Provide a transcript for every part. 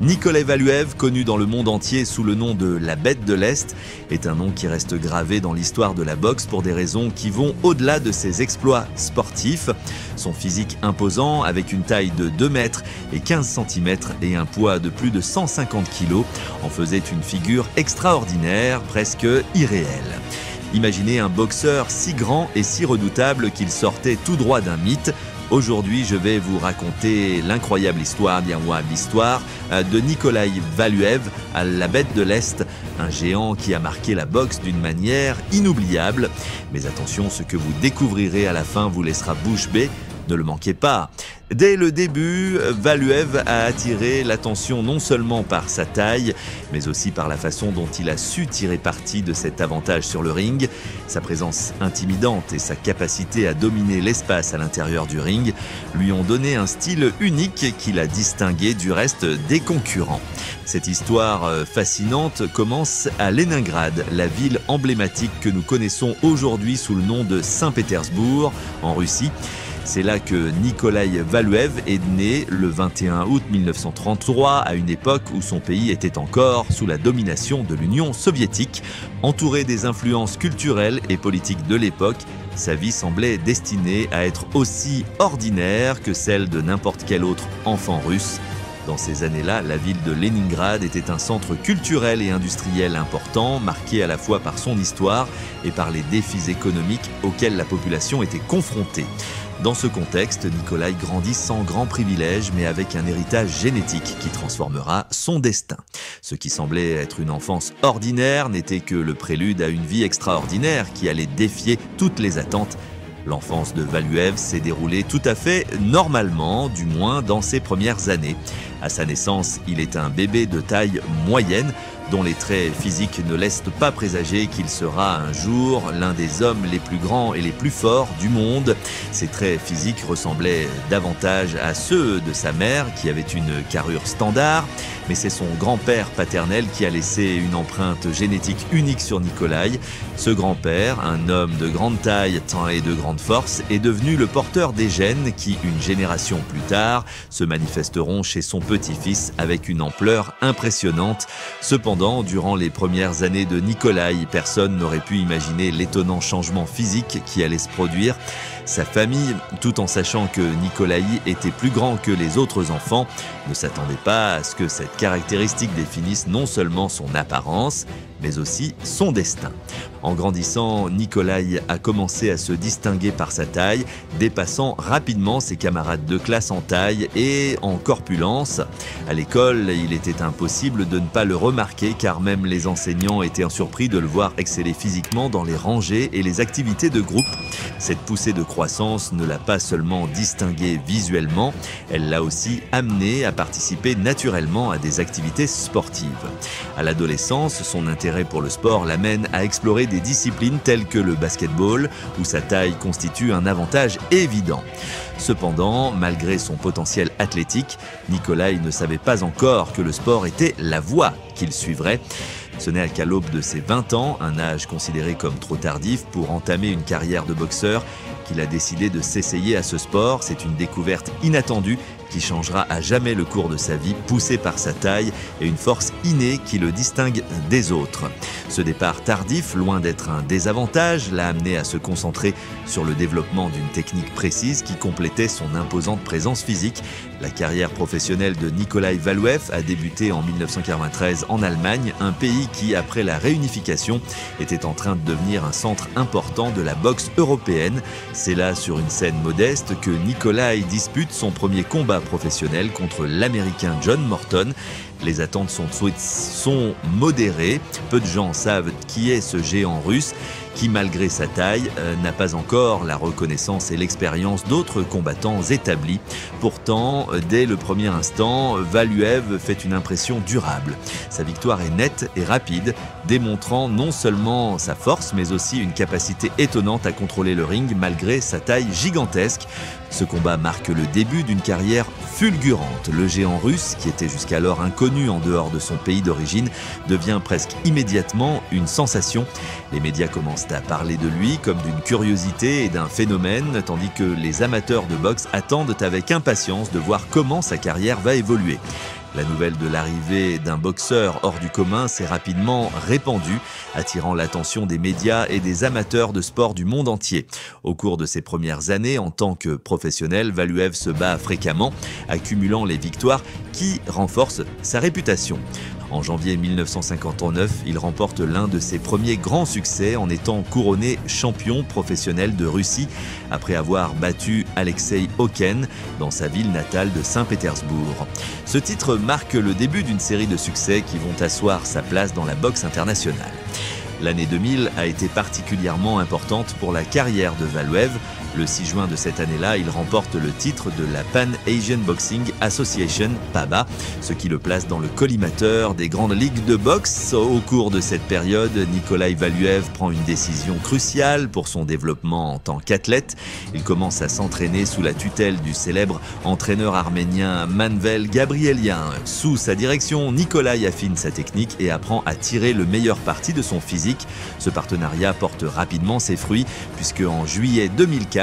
Nikolai Valuev, connu dans le monde entier sous le nom de la Bête de l'Est, est un nom qui reste gravé dans l'histoire de la boxe pour des raisons qui vont au-delà de ses exploits sportifs. Son physique imposant, avec une taille de 2 mètres et 15 cm et un poids de plus de 150 kg, en faisait une figure extraordinaire, presque irréelle. Imaginez un boxeur si grand et si redoutable qu'il sortait tout droit d'un mythe. Aujourd'hui, je vais vous raconter l'incroyable histoire, l'histoire de Nikolai Valuev, à la Bête de l'Est, un géant qui a marqué la boxe d'une manière inoubliable. Mais attention, ce que vous découvrirez à la fin vous laissera bouche bée, ne le manquez pas. Dès le début, Valuev a attiré l'attention non seulement par sa taille, mais aussi par la façon dont il a su tirer parti de cet avantage sur le ring. Sa présence intimidante et sa capacité à dominer l'espace à l'intérieur du ring lui ont donné un style unique qui l'a distingué du reste des concurrents. Cette histoire fascinante commence à Leningrad, la ville emblématique que nous connaissons aujourd'hui sous le nom de Saint-Pétersbourg, en Russie. C'est là que Nikolai Valuev est né le 21 août 1933, à une époque où son pays était encore sous la domination de l'Union soviétique. Entouré des influences culturelles et politiques de l'époque, sa vie semblait destinée à être aussi ordinaire que celle de n'importe quel autre enfant russe. Dans ces années-là, la ville de Leningrad était un centre culturel et industriel important, marqué à la fois par son histoire et par les défis économiques auxquels la population était confrontée. Dans ce contexte, Nikolai grandit sans grand privilège, mais avec un héritage génétique qui transformera son destin. Ce qui semblait être une enfance ordinaire n'était que le prélude à une vie extraordinaire qui allait défier toutes les attentes. L'enfance de Valuev s'est déroulée tout à fait normalement, du moins dans ses premières années. À sa naissance, il est un bébé de taille moyenne, dont les traits physiques ne laissent pas présager qu'il sera un jour l'un des hommes les plus grands et les plus forts du monde. Ses traits physiques ressemblaient davantage à ceux de sa mère, qui avait une carrure standard, mais c'est son grand-père paternel qui a laissé une empreinte génétique unique sur Nikolai. Ce grand-père, un homme de grande taille et de grande force, est devenu le porteur des gènes qui, une génération plus tard, se manifesteront chez son petit-fils avec une ampleur impressionnante. Cependant, durant les premières années de Nikolai, personne n'aurait pu imaginer l'étonnant changement physique qui allait se produire. Sa famille, tout en sachant que Nikolai était plus grand que les autres enfants, ne s'attendait pas à ce que cette caractéristique définisse non seulement son apparence, mais aussi son destin. En grandissant, Nikolai a commencé à se distinguer par sa taille, dépassant rapidement ses camarades de classe en taille et en corpulence. À l'école, il était impossible de ne pas le remarquer car même les enseignants étaient surpris de le voir exceller physiquement dans les rangées et les activités de groupe. Cette poussée de croissance ne l'a pas seulement distingué visuellement, elle l'a aussi amené à participer naturellement à des activités sportives. À l'adolescence, son intérêt pour le sport l'amène à explorer des disciplines telles que le basketball, où sa taille constitue un avantage évident. Cependant, malgré son potentiel athlétique, Nikolai ne savait pas encore que le sport était la voie qu'il suivrait. Ce n'est qu'à l'aube de ses 20 ans, un âge considéré comme trop tardif pour entamer une carrière de boxeur, qu'il a décidé de s'essayer à ce sport. C'est une découverte inattendue qui changera à jamais le cours de sa vie, poussé par sa taille et une force innée qui le distingue des autres. Ce départ tardif, loin d'être un désavantage, l'a amené à se concentrer sur le développement d'une technique précise qui complétait son imposante présence physique. La carrière professionnelle de Nikolai Valuev a débuté en 1993 en Allemagne, un pays qui, après la réunification, était en train de devenir un centre important de la boxe européenne. C'est là, sur une scène modeste, que Nikolai dispute son premier combat professionnel contre l'Américain John Morton. Les attentes sont modérées. Peu de gens savent qui est ce géant russe qui, malgré sa taille, n'a pas encore la reconnaissance et l'expérience d'autres combattants établis. Pourtant, dès le premier instant, Valuev fait une impression durable. Sa victoire est nette et rapide, démontrant non seulement sa force, mais aussi une capacité étonnante à contrôler le ring malgré sa taille gigantesque. Ce combat marque le début d'une carrière fulgurante. Le géant russe, qui était jusqu'alors inconnu en dehors de son pays d'origine, devient presque immédiatement une sensation. Les médias commencent à parler de lui comme d'une curiosité et d'un phénomène, tandis que les amateurs de boxe attendent avec impatience de voir comment sa carrière va évoluer. La nouvelle de l'arrivée d'un boxeur hors du commun s'est rapidement répandue, attirant l'attention des médias et des amateurs de sport du monde entier. Au cours de ses premières années en tant que professionnel, Valuev se bat fréquemment, accumulant les victoires qui renforcent sa réputation. En janvier 1959, il remporte l'un de ses premiers grands succès en étant couronné champion professionnel de Russie après avoir battu Alexei Oken dans sa ville natale de Saint-Pétersbourg. Ce titre marque le début d'une série de succès qui vont asseoir sa place dans la boxe internationale. L'année 2000 a été particulièrement importante pour la carrière de Valuev. Le 6 juin de cette année-là, il remporte le titre de la Pan Asian Boxing Association, PABA, ce qui le place dans le collimateur des grandes ligues de boxe. Au cours de cette période, Nikolai Valuev prend une décision cruciale pour son développement en tant qu'athlète. Il commence à s'entraîner sous la tutelle du célèbre entraîneur arménien Manvel Gabrielian. Sous sa direction, Nikolai affine sa technique et apprend à tirer le meilleur parti de son physique. Ce partenariat porte rapidement ses fruits puisque en juillet 2004,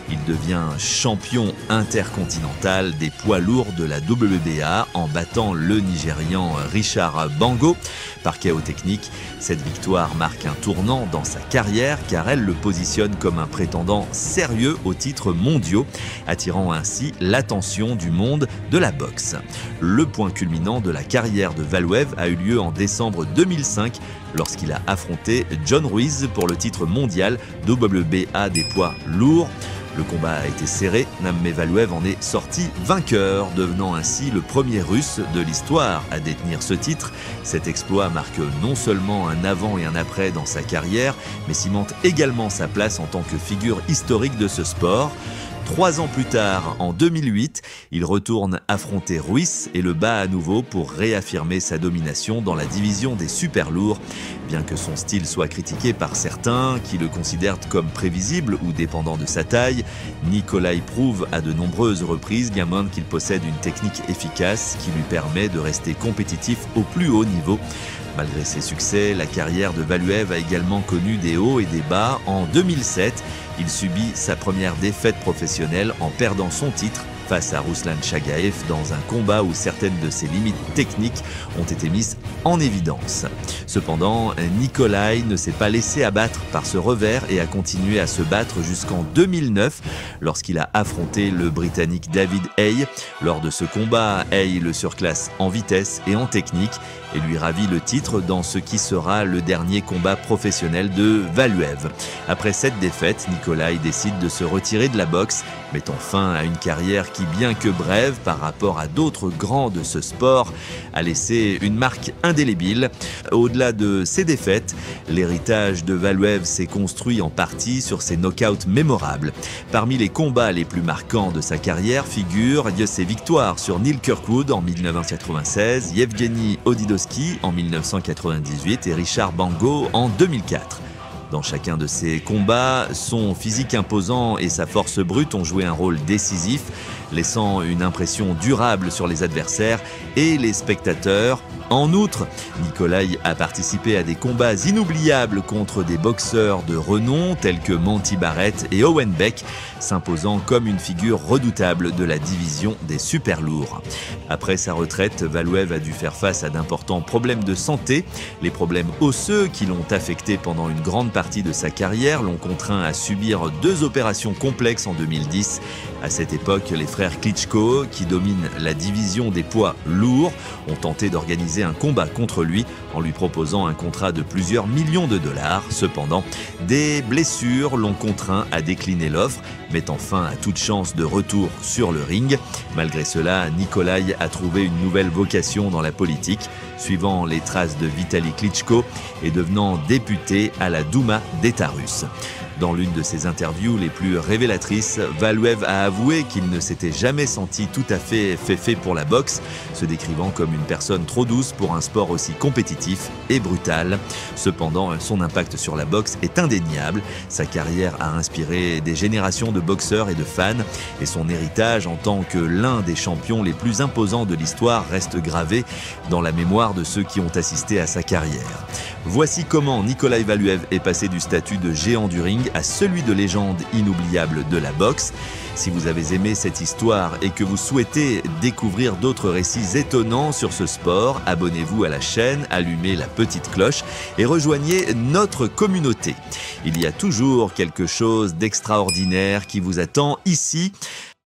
il devient champion intercontinental des poids lourds de la WBA en battant le Nigérian Richard Bango. Par chaos technique, cette victoire marque un tournant dans sa carrière car elle le positionne comme un prétendant sérieux aux titres mondiaux, attirant ainsi l'attention du monde de la boxe. Le point culminant de la carrière de Valuev a eu lieu en décembre 2005 lorsqu'il a affronté John Ruiz pour le titre mondial WBA des poids lourds. Le combat a été serré, mais Valuev en est sorti vainqueur, devenant ainsi le premier Russe de l'histoire à détenir ce titre. Cet exploit marque non seulement un avant et un après dans sa carrière, mais cimente également sa place en tant que figure historique de ce sport. 3 ans plus tard, en 2008, il retourne affronter Ruiz et le bat à nouveau pour réaffirmer sa domination dans la division des super lourds. Bien que son style soit critiqué par certains, qui le considèrent comme prévisible ou dépendant de sa taille, Nikolai prouve à de nombreuses reprises qu'il possède une technique efficace qui lui permet de rester compétitif au plus haut niveau. Malgré ses succès, la carrière de Valuev a également connu des hauts et des bas. En 2007, il subit sa première défaite professionnelle en perdant son titre face à Ruslan Chagaev dans un combat où certaines de ses limites techniques ont été mises en évidence. Cependant, Nikolai ne s'est pas laissé abattre par ce revers et a continué à se battre jusqu'en 2009 lorsqu'il a affronté le Britannique David Haye. Lors de ce combat, Haye le surclasse en vitesse et en technique et lui ravit le titre dans ce qui sera le dernier combat professionnel de Valuev. Après cette défaite, Nikolai décide de se retirer de la boxe, mettant fin à une carrière qui, bien que brève par rapport à d'autres grands de ce sport, a laissé une marque indélébile. Au-delà de ses défaites, l'héritage de Valuev s'est construit en partie sur ses knockouts mémorables. Parmi les combats les plus marquants de sa carrière figurent ses victoires sur Neil Kirkwood en 1996, Yevgeny Odidovsky en 1998 et Richard Bango en 2004. Dans chacun de ces combats, son physique imposant et sa force brute ont joué un rôle décisif, laissant une impression durable sur les adversaires et les spectateurs. En outre, Nikolai a participé à des combats inoubliables contre des boxeurs de renom tels que Monty Barrett et Owen Beck, s'imposant comme une figure redoutable de la division des super lourds. Après sa retraite, Valuev a dû faire face à d'importants problèmes de santé. Les problèmes osseux qui l'ont affecté pendant une grande partie de sa carrière l'ont contraint à subir 2 opérations complexes en 2010. À cette époque, les frères Klitschko, qui dominent la division des poids lourds, ont tenté d'organiser un combat contre lui en lui proposant un contrat de plusieurs millions de dollars. Cependant, des blessures l'ont contraint à décliner l'offre, mettant fin à toute chance de retour sur le ring. Malgré cela, Nikolai a trouvé une nouvelle vocation dans la politique, suivant les traces de Vitali Klitschko et devenant député à la Douma d'État russe. Dans l'une de ses interviews les plus révélatrices, Valuev a avoué qu'il ne s'était jamais senti tout à fait fait pour la boxe, se décrivant comme une personne trop douce pour un sport aussi compétitif et brutal. Cependant, son impact sur la boxe est indéniable. Sa carrière a inspiré des générations de boxeurs et de fans, et son héritage en tant que l'un des champions les plus imposants de l'histoire reste gravé dans la mémoire de ceux qui ont assisté à sa carrière. Voici comment Nikolai Valuev est passé du statut de géant du ring à celui de légende inoubliable de la boxe. Si vous avez aimé cette histoire et que vous souhaitez découvrir d'autres récits étonnants sur ce sport, abonnez-vous à la chaîne, allumez la petite cloche et rejoignez notre communauté. Il y a toujours quelque chose d'extraordinaire qui vous attend ici.